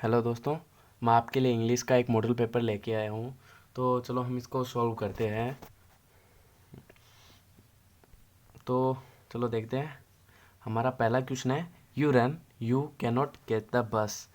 Hello दोस्तों, मैं आपके लिए इंग्लिश का एक मॉडल पेपर लेके आया हूँ। तो चलो हम इसको सॉल्व करते हैं। तो चलो देखते हैं। हमारा पहला क्वेश्चन है, you run you can not catch the bus.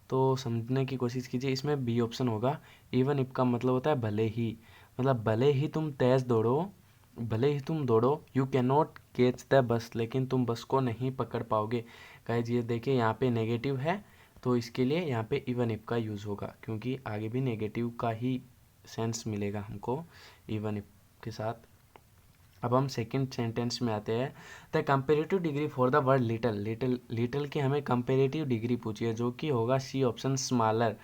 तो समझने की कोशिश कीजिए। इसमें बी ऑप्शन होगा। इवन इफ का मतलब होता है भले ही, मतलब भले ही तुम तेज़ दौड़ो, भले ही तुम दौड़ो, you can not catch the bus, लेकिन तुम बस को नहीं पकड़ पाओगे। गाइस ये देखिए यहाँ पे नेगेटिव है, तो इसके लिए यहाँ पे इवन इफ का यूज़ होगा, क्योंकि आगे भी नेगेटिव का ही सेंस मिलेगा हमको इवन इफ के साथ। अब हम सेकंड सेंटेंस में आते हैं। The comparative degree for the word little, little की हमें कंपेरेटिव डिग्री पूछी है, जो कि होगा सी ऑप्शन स्मॉलर।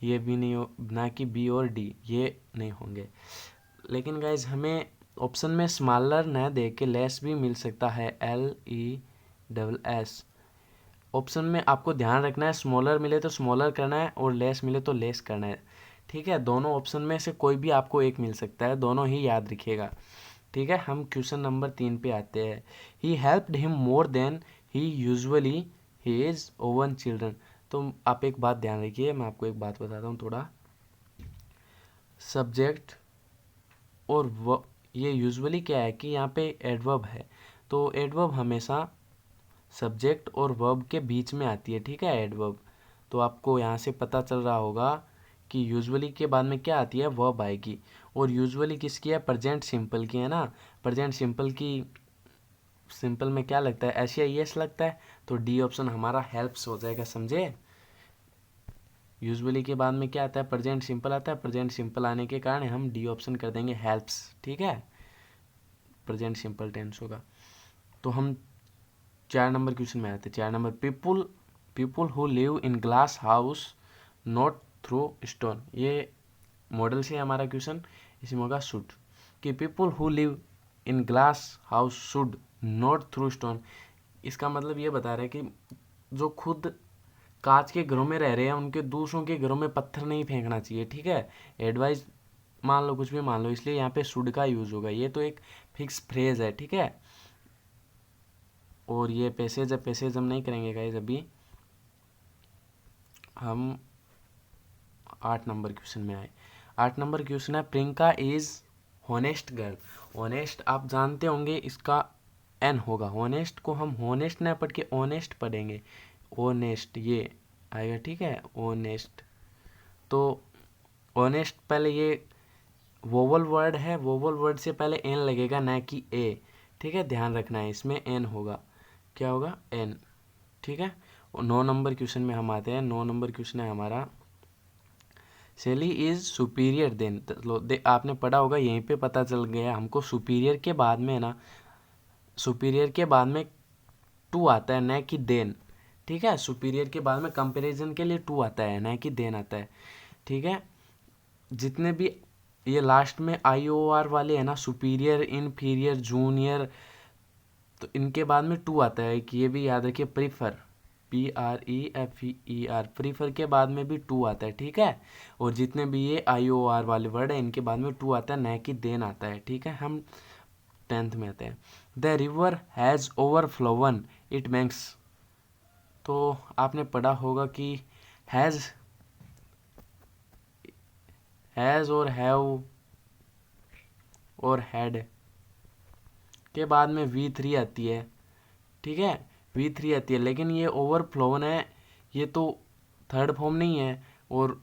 ये भी नहीं हो, ना कि बी और डी, ये नहीं होंगे। लेकिन गाइज हमें ऑप्शन में स्मॉलर न दे के लेस भी मिल सकता है, LESS। ऑप्शन में आपको ध्यान रखना है, स्मॉलर मिले तो स्मॉलर करना है और लेस मिले तो लेस करना है। ठीक है, दोनों ऑप्शन में से कोई भी आपको एक मिल सकता है, दोनों ही याद रखिएगा। ठीक है, हम क्वेश्चन नंबर 3 पे आते हैं। He helped him more than he usually he is own children. तो आप एक बात ध्यान रखिए, मैं आपको एक बात बताता हूँ थोड़ा। सब्जेक्ट और ये यूजुअली क्या है कि यहाँ पे एडवर्ब है, तो एडवर्ब हमेशा सब्जेक्ट और वर्ब के बीच में आती है। ठीक है, एडवर्ब। तो आपको यहाँ से पता चल रहा होगा कि यूजुअली के बाद में क्या आती है, वर्ब आएगी। और यूजुअली किसकी है, प्रेजेंट सिंपल की है ना। प्रेजेंट सिंपल की, सिंपल में क्या लगता है, SES लगता है, तो डी ऑप्शन हमारा हेल्प्स हो जाएगा, समझे। यूजुअली के बाद में क्या आता है, प्रेजेंट सिंपल आता है, प्रेजेंट सिंपल आने के कारण हम डी ऑप्शन कर देंगे, हेल्प्स। ठीक है, प्रेजेंट सिंपल टेंस होगा। तो हम 4 नंबर क्वेश्चन में आते हैं। 4 number, people people who live in glass house not through stone. ये मॉडल से हमारा क्वेश्चन, इसमें होगा शुड, कि people who live in glass house should not through stone. इसका मतलब ये बता रहे हैं कि जो खुद कांच के घरों में रह रहे हैं, उनके दूसरों के घरों में पत्थर नहीं फेंकना चाहिए। ठीक है, एडवाइस मान लो, कुछ भी मान लो, इसलिए यहाँ पे शुड का यूज़ होगा। ये तो एक फिक्स फ्रेज है। ठीक है, और ये पैसेज हम नहीं करेंगे गाइस अभी। हम 8 नंबर क्वेश्चन में आए। 8 नंबर क्वेश्चन है, Priyanka is honest girl. Honest आप जानते होंगे, इसका एन होगा। होनेस्ट को हम होनेस्ट ना पढ़ के ऑनेस्ट पढ़ेंगे, ऑनेस्ट ये आएगा। ठीक है, ऑनेस्ट। तो ऑनेस्ट पहले ये वोवल वर्ड है, वोवल वर्ड से पहले एन लगेगा, ना कि ए। ठीक है, ध्यान रखना है, इसमें एन होगा। क्या होगा, एन। ठीक है, और 9 नंबर क्वेश्चन में हम आते हैं। 9 नंबर क्वेश्चन है हमारा, सेली इज सुपीरियर देन। आपने पढ़ा होगा, यहीं पे पता चल गया हमको, सुपीरियर के बाद में है ना, सुपीरियर के बाद में टू आता है, न कि देन। ठीक है, सुपीरियर के बाद में कंपैरिजन के लिए टू आता है, न कि देन आता है। ठीक है, जितने भी ये लास्ट में IOR वाले हैं ना, सुपीरियर, इनफीरियर, जूनियर, तो इनके बाद में टू आता है, कि ये भी याद रखिए, प्रीफर, PREFER, प्रीफर के बाद में भी टू आता है। ठीक है, और जितने भी ये IOR वाले वर्ड है, इनके बाद में टू आता है, न कि देन आता है। ठीक है, हम 10th में आते हैं। The river has overflown it banks. तो आपने पढ़ा होगा कि हैज़ हैज़ और हैव और हैड के बाद में V3 आती है। ठीक है, V3 आती है, लेकिन ये ओवरफ्लोवन है, ये तो थर्ड फॉर्म नहीं है। और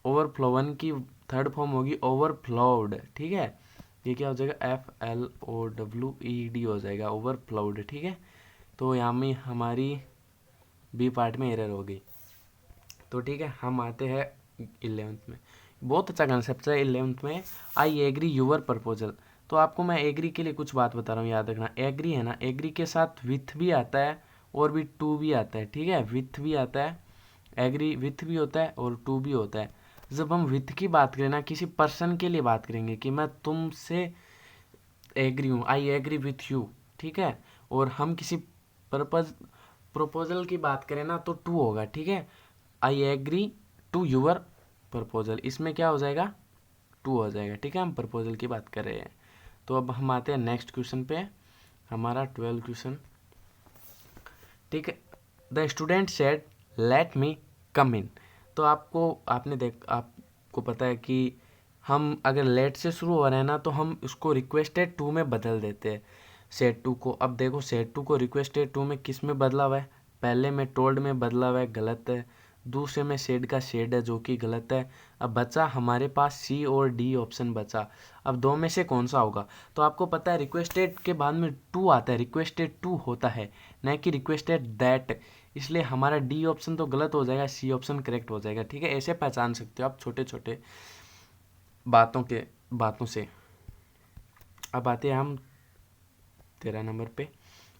ओवरफ्लोवन की थर्ड फॉर्म होगी ओवरफ्लोड। ठीक है, ये क्या हो जाएगा, FLOWED हो जाएगा, ओवरफ्लोड। ठीक है, तो यहाँ में हमारी बी पार्ट में एरर हो गई। तो ठीक है, हम आते हैं 11th में। बहुत अच्छा कंसेप्ट है 11th में, आई एग्री यूअर प्रपोजल। तो आपको मैं एग्री के लिए कुछ बात बता रहा हूँ, याद रखना। एग्री है ना, एग्री के साथ विथ भी आता है और भी टू भी आता है। ठीक है, विथ भी आता है, एग्री विथ भी होता है और टू भी होता है। जब हम विथ की बात करें ना, किसी पर्सन के लिए बात करेंगे कि मैं तुमसे एग्री हूँ, आई एग्री विथ यू। ठीक है, और हम किसी पर्पज प्रपोजल की बात करें ना, तो टू होगा। ठीक है, I agree to your proposal, इसमें क्या हो जाएगा, टू हो जाएगा। ठीक है, हम प्रपोजल की बात कर रहे हैं। तो अब हम आते हैं नेक्स्ट क्वेश्चन पे, हमारा 12 क्वेश्चन। ठीक है, the student said let me come in. तो आपको पता है कि हम अगर लेट से शुरू हो रहे हैं ना तो हम उसको रिक्वेस्टेड टू में बदल देते हैं सेट टू को। अब देखो सेट टू को रिक्वेस्टेड टू में किस में बदला हुआ है, पहले में टोल्ड में बदला हुआ है, गलत है। दूसरे में शेड का शेड है जो कि गलत है। अब बचा हमारे पास सी और डी ऑप्शन बचा। अब दो में से कौन सा होगा? तो आपको पता है रिक्वेस्टेड के बाद में टू आता है, रिक्वेस्टेड टू होता है न कि रिक्वेस्टेड दैट, इसलिए हमारा डी ऑप्शन तो गलत हो जाएगा, सी ऑप्शन करेक्ट हो जाएगा। ठीक है, ऐसे पहचान सकते हो आप छोटे छोटे बातों से। अब आते हैं हम 13 नंबर पे।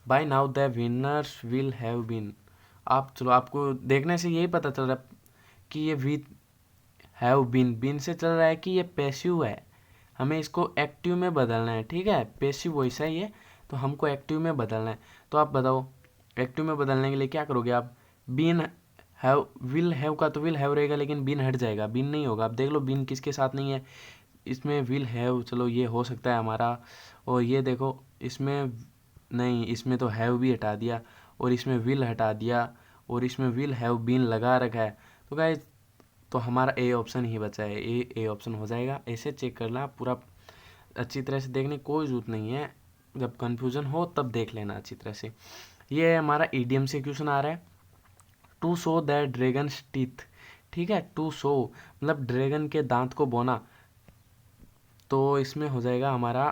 By now the winners will have been. आपको देखने से यही पता चल रहा है कि ये वी हैव बीन से चल रहा है कि ये पैसिव है, हमें इसको एक्टिव में बदलना है। ठीक है, पैसिव वॉइस है ये, तो हमको एक्टिव में बदलना है। तो आप बताओ एक्टिव में बदलने के लिए क्या करोगे आप? बीन हैव, विल हैव का तो विल हैव रहेगा, लेकिन बीन हट जाएगा, बीन नहीं होगा। अब देख लो बीन किसके साथ नहीं है, इसमें विल हैव, चलो ये हो सकता है हमारा। और ये देखो इसमें नहीं, इसमें तो हैव भी हटा दिया और इसमें विल हटा दिया और इसमें विल हैव बीन लगा रखा है। तो गाइस तो हमारा ए ऑप्शन ही बचा है, ए ऑप्शन हो जाएगा। ऐसे चेक करना पूरा अच्छी तरह से, देखने कोई जरूरत नहीं है, जब कन्फ्यूजन हो तब देख लेना अच्छी तरह से। ये हमारा ईडीएम से क्वेश्चन आ रहा है, to show the dragon teeth. ठीक है, टू शो मतलब ड्रैगन के दांत को बोना, तो इसमें हो जाएगा हमारा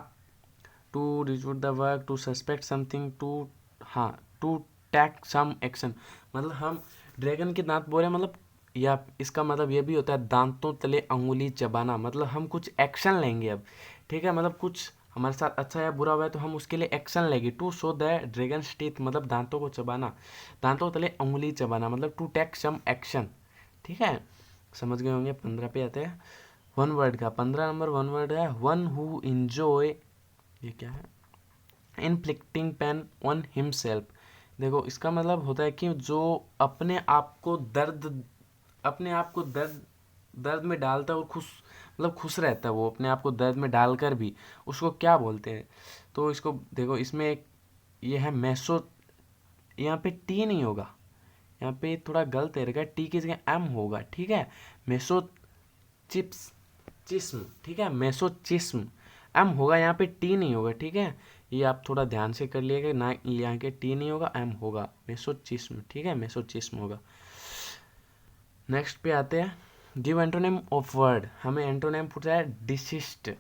to refute the work, to suspect something, to, हाँ, टू टेक सम एक्शन। मतलब हम ड्रैगन के दांत बोले मतलब, या इसका मतलब ये भी होता है दांतों तले अंगुली चबाना, मतलब हम कुछ एक्शन लेंगे अब। ठीक है, मतलब कुछ हमारे साथ अच्छा या बुरा हुआ है तो हम उसके लिए एक्शन लेंगे। To show the dragon teeth मतलब दांतों को चबाना, दांतों तले अंगुली चबाना, मतलब टू टेक सम एक्शन। ठीक है, समझ गए होंगे। 15 पे आते हैं वन वर्ड का। 15 नंबर वन वर्ड है वन हु इंजॉय, ये क्या है, इनफ्लिक्टिंग पेन ऑन हिमसेल्फ। देखो इसका मतलब होता है कि जो अपने आप को दर्द में डालता है और खुश रहता है, वो अपने आप को दर्द में डालकर भी, उसको क्या बोलते हैं? तो इसको देखो, इसमें एक ये है मैसो, यहाँ पे टी नहीं होगा, यहाँ पे थोड़ा गलत है, टी की जगह एम होगा। ठीक है, मैसो चिप्स चिस्म, ठीक है, मेसोचिस्म, एम होगा, यहाँ पे टी नहीं होगा। ठीक है, ये आप थोड़ा ध्यान से कर लिएगा ना, यहाँ के टी नहीं होगा, एम होगा, मेसोचिस्म। ठीक है, मेसोचिस्म होगा। नेक्स्ट पे आते हैं गिव एंटोनिम ऑफ वर्ड। हमें एंटोनिम पूछा है डिसिस्ट।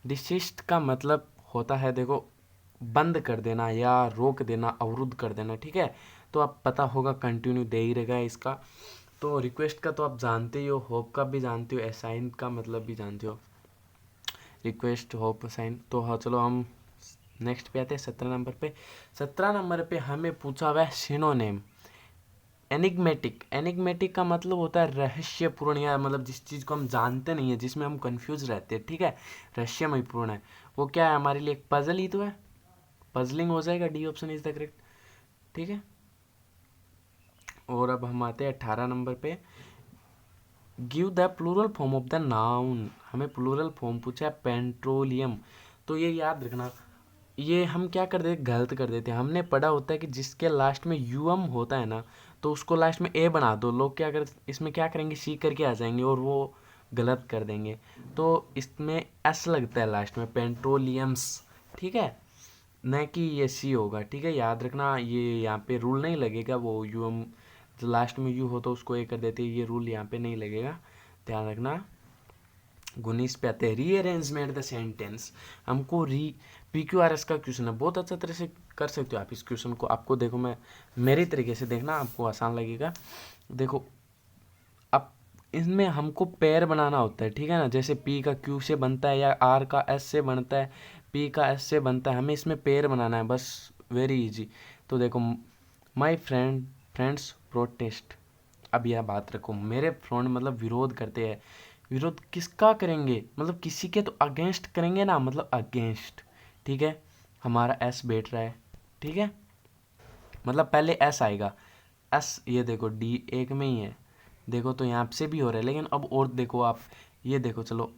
डिसिस्ट का मतलब होता है देखो बंद कर देना या रोक देना, अवरुद्ध कर देना। ठीक है, तो आप पता होगा कंटिन्यू दे ही रहेगा इसका। तो रिक्वेस्ट का तो आप जानते ही हो, होप का भी जानते हो, असाइन का मतलब भी जानते हो, रिक्वेस्ट होप असाइन। तो हाँ चलो हम नेक्स्ट पे आते हैं 17 नंबर पे। 17 नंबर पे हमें पूछा हुआ है सिनोनिम एनिग्मेटिक। एनिग्मेटिक का मतलब होता है रहस्यपूर्ण, या मतलब जिस चीज़ को हम जानते नहीं है, जिसमें हम कंफ्यूज रहते हैं। ठीक है, रहस्यमय पूर्ण है वो। क्या है हमारे लिए? एक पजल ही तो है, पजलिंग हो जाएगा, D option is the correct. ठीक है, और अब हम आते हैं 18 नंबर पे। Give the plural form of the noun. हमें प्लूरल फॉर्म पूछा है पेट्रोलियम। तो ये याद रखना, ये हम क्या कर देते, गलत कर देते हैं। हमने पढ़ा होता है कि जिसके लास्ट में यूएम होता है ना, तो उसको लास्ट में ए बना दो। लोग क्या कर इसमें क्या करेंगे, सी करके आ जाएंगे और वो गलत कर देंगे। तो इसमें एस लगता है लास्ट में, पेट्रोलियम्स। ठीक है, न कि ये सी होगा। ठीक है, याद रखना, ये यहाँ पे रूल नहीं लगेगा, वो यूएम जो लास्ट में यू हो तो उसको ए कर देते हैं, ये रूल यहाँ पे नहीं लगेगा, ध्यान रखना। 19 पे आते हैं रीअरेंजमेंट द सेंटेंस। हमको PQRS का क्वेश्चन है, बहुत अच्छा तरह से कर सकते हो आप इस क्वेश्चन को। आपको देखो, मैं मेरी तरीके से देखना, आपको आसान लगेगा। देखो अब इसमें हमको पेयर बनाना होता है। ठीक है ना, जैसे P का Q से बनता है या R का S से बनता है, P का S से बनता है, हमें इसमें पेयर बनाना है बस, वेरी इजी। तो देखो माई फ्रेंड्स प्रोटेस्ट। अब यह बात रखो, मेरे फ्रेंड मतलब विरोध करते हैं। विरोध किसका करेंगे, मतलब किसी के तो अगेंस्ट करेंगे ना, मतलब अगेंस्ट। ठीक है, हमारा एस बैठ रहा है। ठीक है, मतलब पहले एस आएगा, एस, ये देखो डी एक में ही है, देखो तो यहाँ से भी हो रहा है। लेकिन अब और देखो आप, ये देखो, चलो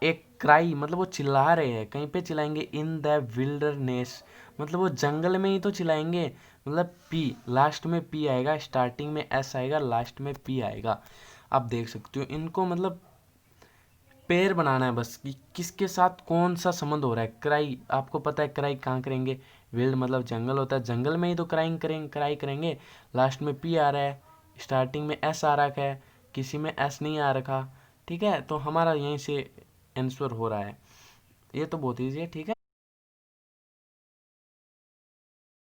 एक क्राई मतलब वो चिल्ला रहे हैं, कहीं पे चिल्लाएंगे, इन द विल्डरनेस मतलब वो जंगल में ही तो चिल्लाएंगे। मतलब पी, लास्ट में पी आएगा, स्टार्टिंग में एस आएगा, लास्ट में पी आएगा। आप देख सकते हो। इनको मतलब पेयर बनाना है बस कि किसके साथ कौन सा संबंध हो रहा है। क्राई, आपको पता है क्राई कहाँ करेंगे, विल्ड मतलब जंगल होता है, जंगल में ही तो क्राई करेंगे। लास्ट में पी आ रहा है, स्टार्टिंग में एस आ रखा है, किसी में एस नहीं आ रखा। ठीक है, तो हमारा यहीं से आंसर हो रहा है। ये तो बहुत ईजी है। ठीक है।